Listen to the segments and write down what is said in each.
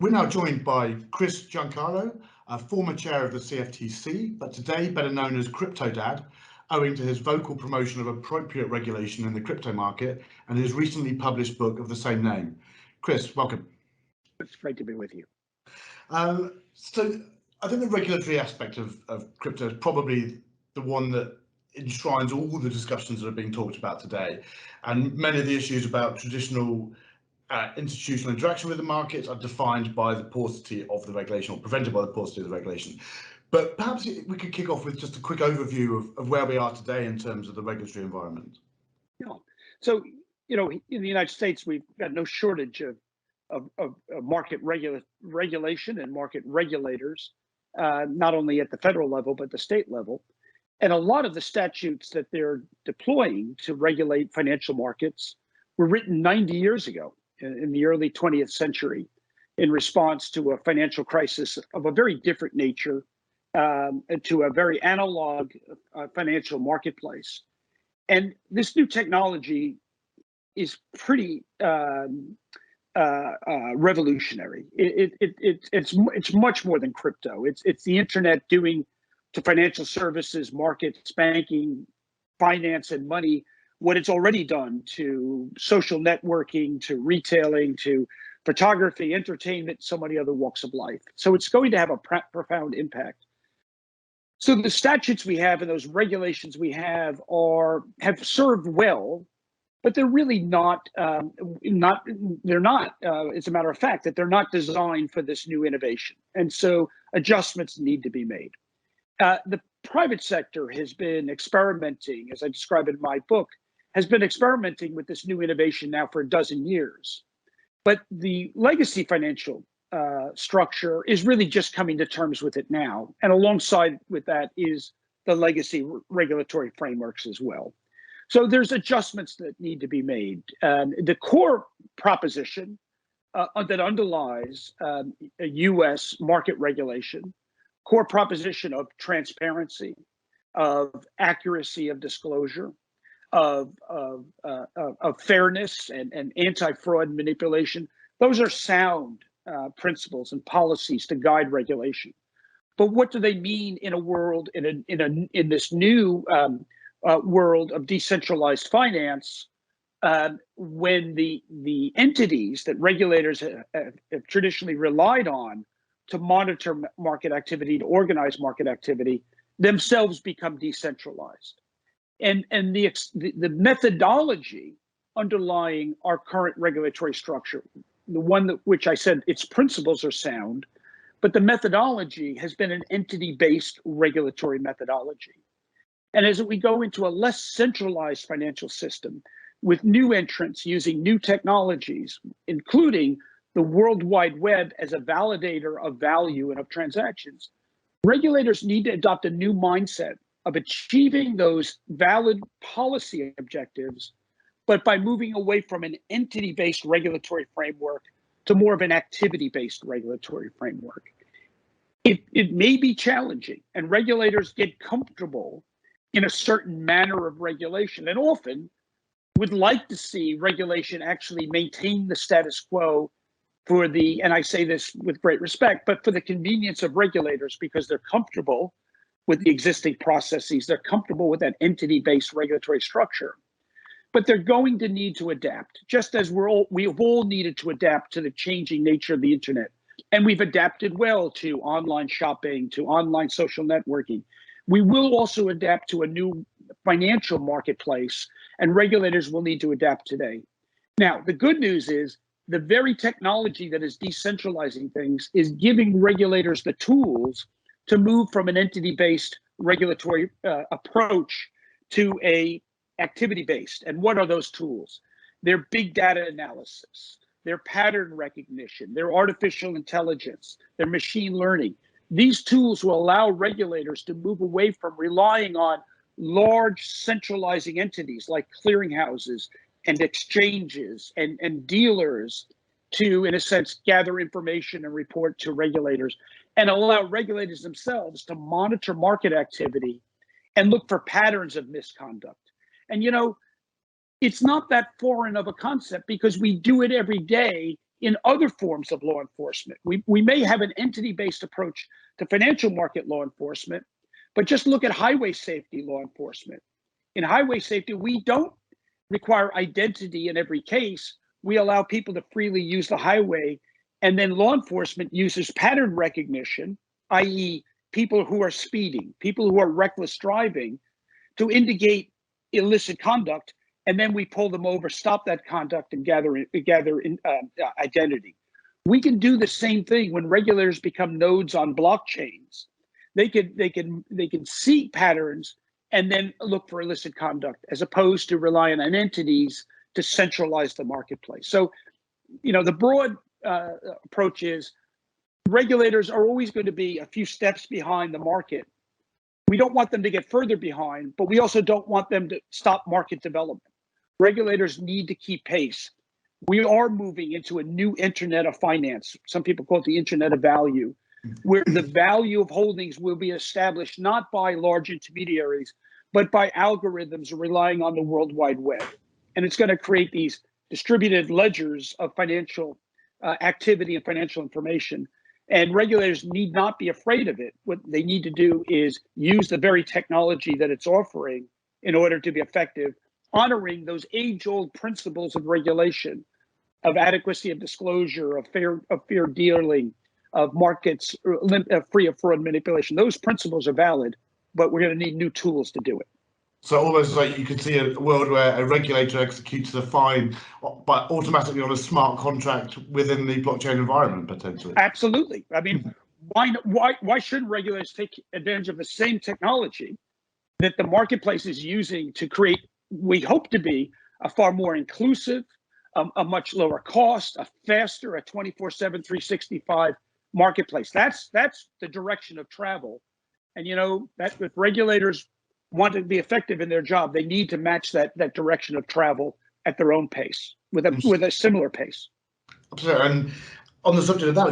We're now joined by Giancarlo, a former chair of the CFTC, but today better known as Crypto Dad, owing to his vocal promotion of appropriate regulation in the crypto market and his recently published book of the same name. Chris, welcome. It's great to be with you. So I think the regulatory aspect of crypto is probably the one that enshrines all the discussions that are being talked about today. And many of the issues about traditional institutional interaction with the markets are defined by the paucity of the regulation, or prevented by the paucity of the regulation. But perhaps we could kick off with just a quick overview of where we are today in terms of the regulatory environment. Yeah. So, in the United States, we've got no shortage of market regulation and market regulators, not only at the federal level, but the state level. And a lot of the statutes that they're deploying to regulate financial markets were written 90 years ago in the early 20th century in response to a financial crisis of a very different nature, to a very analog financial marketplace. And this new technology is pretty revolutionary. It's much more than crypto. It's the internet doing to financial services, markets, banking, finance, and money what it's already done to social networking, to retailing, to photography, entertainment, so many other walks of life. So it's going to have a profound impact. So the statutes we have and those regulations we have served well, but they're really not. As a matter of fact, that they're not designed for this new innovation, and so adjustments need to be made. The private sector has been experimenting, as I describe in my book, has been experimenting with this new innovation now for a dozen years. But the legacy financial structure is really just coming to terms with it now. And alongside with that is the legacy regulatory frameworks as well. So there's adjustments that need to be made. The core proposition that underlies a US market regulation, core proposition of transparency, of accuracy of disclosure, of fairness and anti-fraud manipulation. Those are sound principles and policies to guide regulation. But what do they mean in a world, in this new world of decentralized finance, when the entities that regulators have traditionally relied on to monitor market activity, to organize market activity, themselves become decentralized? And the methodology underlying our current regulatory structure, the one which I said its principles are sound, but the methodology has been an entity-based regulatory methodology. And as we go into a less centralized financial system with new entrants using new technologies, including the World Wide Web as a validator of value and of transactions, regulators need to adopt a new mindset of achieving those valid policy objectives, but by moving away from an entity-based regulatory framework to more of an activity-based regulatory framework. It may be challenging, and regulators get comfortable in a certain manner of regulation, and often would like to see regulation actually maintain the status quo for the, and I say this with great respect, but for the convenience of regulators, because they're comfortable with the existing processes, they're comfortable with that entity-based regulatory structure. But they're going to need to adapt, just as we've all needed to adapt to the changing nature of the internet. And we've adapted well to online shopping, to online social networking. We will also adapt to a new financial marketplace, and regulators will need to adapt today. Now, the good news is the very technology that is decentralizing things is giving regulators the tools to move from an entity-based regulatory approach to a activity-based. And what are those tools? They're big data analysis, their pattern recognition, their artificial intelligence, their machine learning. These tools will allow regulators to move away from relying on large centralizing entities like clearinghouses and exchanges and dealers to, in a sense, gather information and report to regulators, and allow regulators themselves to monitor market activity and look for patterns of misconduct. And, it's not that foreign of a concept, because we do it every day in other forms of law enforcement. We may have an entity-based approach to financial market law enforcement, but just look at highway safety law enforcement. In highway safety, we don't require identity in every case. We allow people to freely use the highway, and then law enforcement uses pattern recognition, i.e. people who are speeding, people who are reckless driving, to indicate illicit conduct, and then we pull them over, stop that conduct, and gather identity. We can do the same thing when regulators become nodes on blockchains. They can see patterns and then look for illicit conduct, as opposed to relying on entities to centralize the marketplace. So, the broad approach is regulators are always going to be a few steps behind the market. We don't want them to get further behind, but we also don't want them to stop market development. Regulators need to keep pace. We are moving into a new internet of finance. Some people call it the internet of value, where the value of holdings will be established not by large intermediaries, but by algorithms relying on the World Wide Web. And it's going to create these distributed ledgers of financial activity and financial information. And regulators need not be afraid of it. What they need to do is use the very technology that it's offering in order to be effective, honoring those age-old principles of regulation, of adequacy of disclosure, of fair dealing, of markets free of fraud manipulation. Those principles are valid, but we're going to need new tools to do it. So almost like you could see a world where a regulator executes a fine, but automatically on a smart contract within the blockchain environment, potentially. Absolutely. I mean, why shouldn't regulators take advantage of the same technology that the marketplace is using to create, we hope to be, a far more inclusive, a much lower cost, a faster, a 24/7, 365 marketplace? That's the direction of travel. And that if regulators want to be effective in their job, they need to match that direction of travel at their own pace, with a similar pace. Absolutely. And on the subject of that,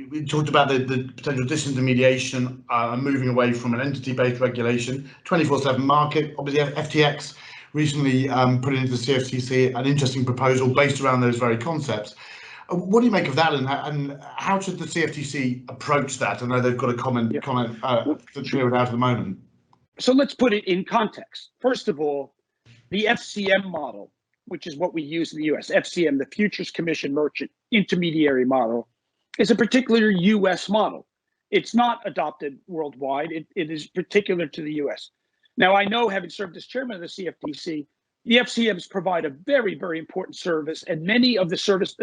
we talked about the potential disintermediation, moving away from an entity-based regulation, 24/7 market. Obviously, FTX recently put into the CFTC an interesting proposal based around those very concepts. What do you make of that, and how should the CFTC approach that? I know they've got a comment to clear it out at the moment. So let's put it in context. First of all, the FCM model, which is what we use in the US, FCM, the Futures Commission Merchant Intermediary model, is a particular US model. It's not adopted worldwide. It is particular to the US. Now, I know, having served as chairman of the CFTC, the FCMs provide a very, very important service, and many of the service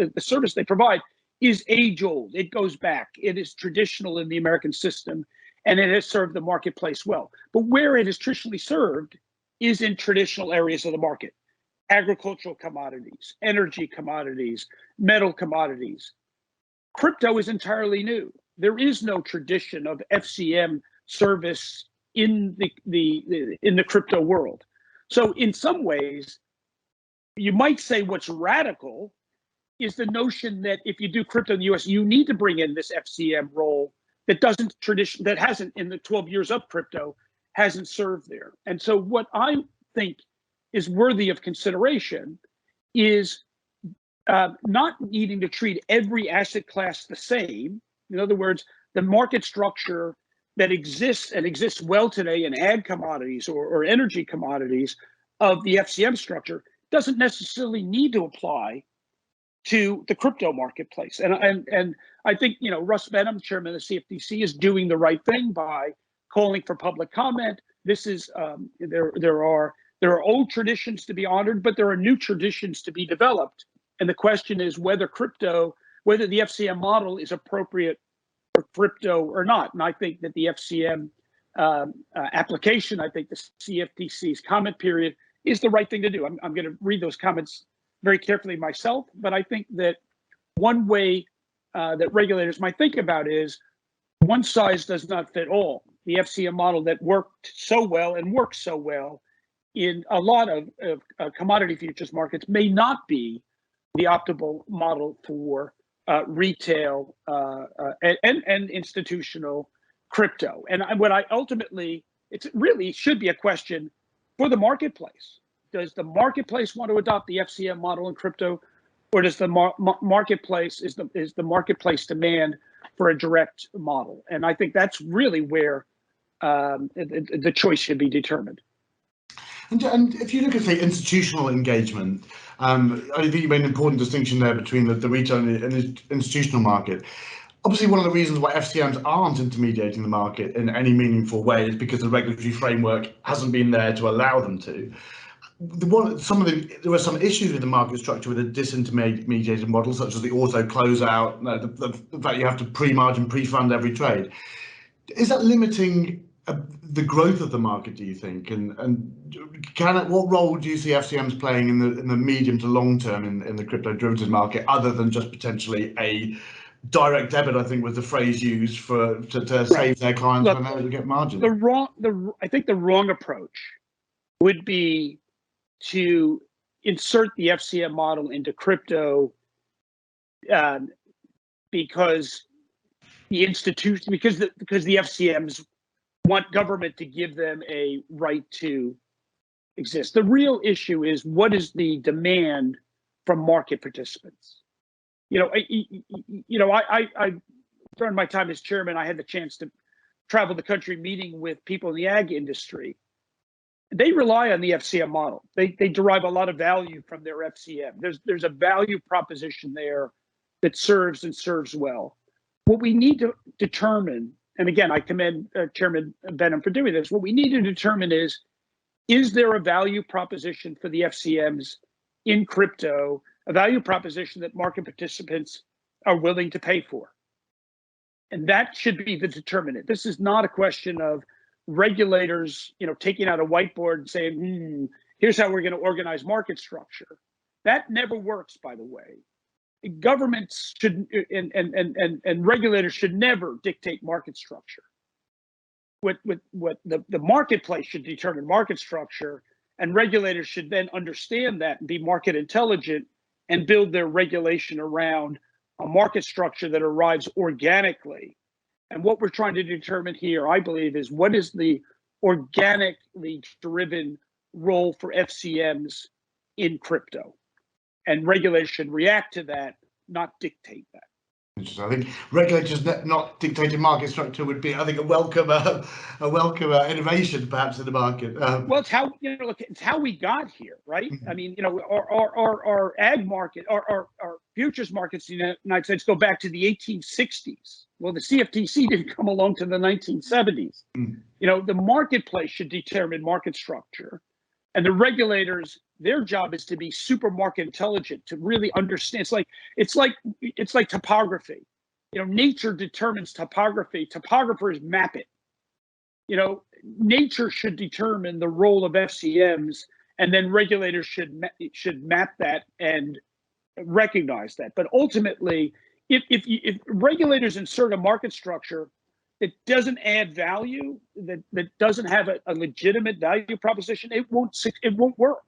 they provide is age-old. It goes back. It is traditional in the American system, and it has served the marketplace well. But where it has traditionally served is in traditional areas of the market: agricultural commodities, energy commodities, metal commodities. Crypto is entirely new. There is no tradition of FCM service in the crypto world. So in some ways, you might say what's radical is the notion that if you do crypto in the US, you need to bring in this FCM role that hasn't in the 12 years of crypto hasn't served there. And so what I think is worthy of consideration is not needing to treat every asset class the same. In other words, the market structure that exists and exists well today in ag commodities or energy commodities of the FCM structure doesn't necessarily need to apply to the crypto marketplace. And I think, Russ Benham, chairman of the CFTC, is doing the right thing by calling for public comment. This is there are old traditions to be honored, but there are new traditions to be developed. And the question is whether the FCM model is appropriate for crypto or not. And I think that the FCM application, I think the CFTC's comment period is the right thing to do. I'm going to read those comments very carefully myself, but I think that one way that regulators might think about is one size does not fit all. The FCM model that worked so well and works so well in a lot of commodity futures markets may not be the optimal model for retail and institutional crypto. And what I ultimately, it really should be a question for the marketplace. Does the marketplace want to adopt the FCM model in crypto, or does the marketplace is the marketplace demand for a direct model? And I think that's really where the choice should be determined. And if you look at, say, institutional engagement, I think you made an important distinction there between the retail and the institutional market. Obviously, one of the reasons why FCMs aren't intermediating the market in any meaningful way is because the regulatory framework hasn't been there to allow them to. There were some issues with the market structure with a disintermediated model, such as the auto closeout, the fact you have to pre-margin, pre-fund every trade. Is that limiting the growth of the market, do you think? And what role do you see FCMs playing in the medium to long term in the crypto derivatives market, other than just potentially a direct debit, I think was the phrase used to save their clients when they would get margin? I think the wrong approach would be to insert the FCM model into crypto because the FCMs want government to give them a right to exist. The real issue is, what is the demand from market participants? I during my time as chairman, I had the chance to travel the country meeting with people in the ag industry. They rely on the FCM model. They derive a lot of value from their FCM. There's a value proposition there that serves well. What we need to determine, and again, I commend Chairman Benham for doing this, what we need to determine is there a value proposition for the FCMs in crypto, a value proposition that market participants are willing to pay for? And that should be the determinant. This is not a question of regulators, taking out a whiteboard and saying, here's how we're going to organize market structure. That never works, by the way. Governments should and regulators should never dictate market structure. What the marketplace should determine market structure, and regulators should then understand that and be market intelligent and build their regulation around a market structure that arrives organically. And what we're trying to determine here, I believe, is what is the organically driven role for FCMs in crypto. And regulators should react to that, not dictate that. Interesting. I think regulators not dictating market structure would be, I think, a welcome innovation, perhaps, in the market. Well, it's how it's how we got here, right? I mean, our ag market, our futures markets in the United States go back to the 1860s. Well, the CFTC didn't come along to the 1970s. The marketplace should determine market structure, and the regulators, their job is to be super market intelligent, to really understand. It's like topography. Nature determines topography. Topographers map it. Nature should determine the role of FCMs, and then regulators should map that and recognize that. But ultimately, if regulators insert a market structure that doesn't add value, that doesn't have a legitimate value proposition, it won't work.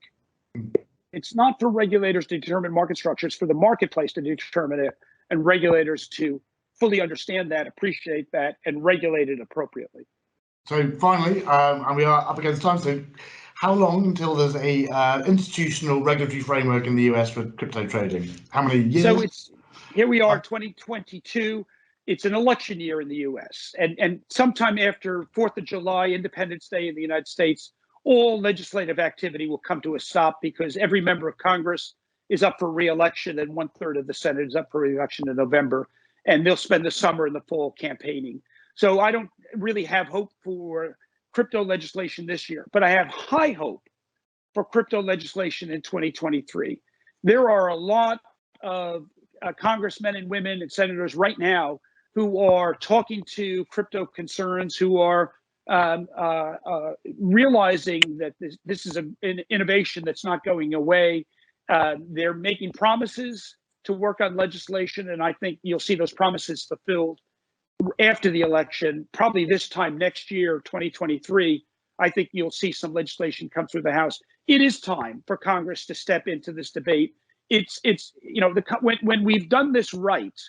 It's not for regulators to determine market structure. It's for the marketplace to determine it, and regulators to fully understand that, appreciate that, and regulate it appropriately. So finally, and we are up against time, so how long until there's a institutional regulatory framework in the US for crypto trading? How many years? So here we are, 2022. It's an election year in the US. And sometime after 4th of July, Independence Day in the United States, all legislative activity will come to a stop, because every member of Congress is up for re-election, and 1/3 of the Senate is up for re-election in November. And they'll spend the summer and the fall campaigning. So I don't really have hope for crypto legislation this year, but I have high hope for crypto legislation in 2023. There are a lot of congressmen and women and senators right now who are talking to crypto concerns, who are realizing that this is an innovation that's not going away. They're making promises to work on legislation, and I think you'll see those promises fulfilled after the election. Probably this time next year, 2023, I think you'll see some legislation come through the House. It is time for Congress to step into this debate. When we've done this right,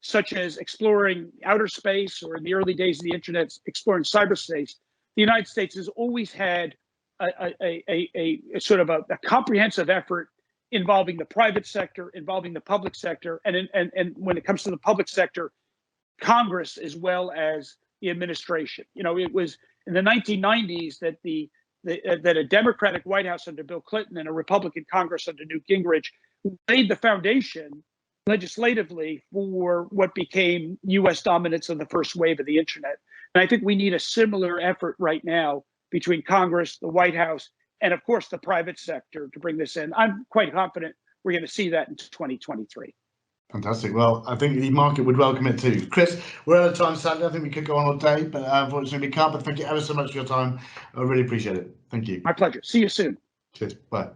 such as exploring outer space, or in the early days of the internet, exploring cyberspace, the United States has always had a sort of a comprehensive effort involving the private sector, involving the public sector, and when it comes to the public sector, Congress as well as the administration. You know, it was in the 1990s that that a Democratic White House under Bill Clinton and a Republican Congress under Newt Gingrich laid the foundation legislatively for what became U.S. dominance of the first wave of the internet. And I think we need a similar effort right now between Congress, the White House, and of course the private sector to bring this in. I'm quite confident we're going to see that in 2023. Fantastic. Well, I think the market would welcome it too. Chris, we're out of time, sadly. I think we could go on all day, but unfortunately we can't. But thank you ever so much for your time. I really appreciate it. Thank you. My pleasure. See you soon. Cheers. Bye.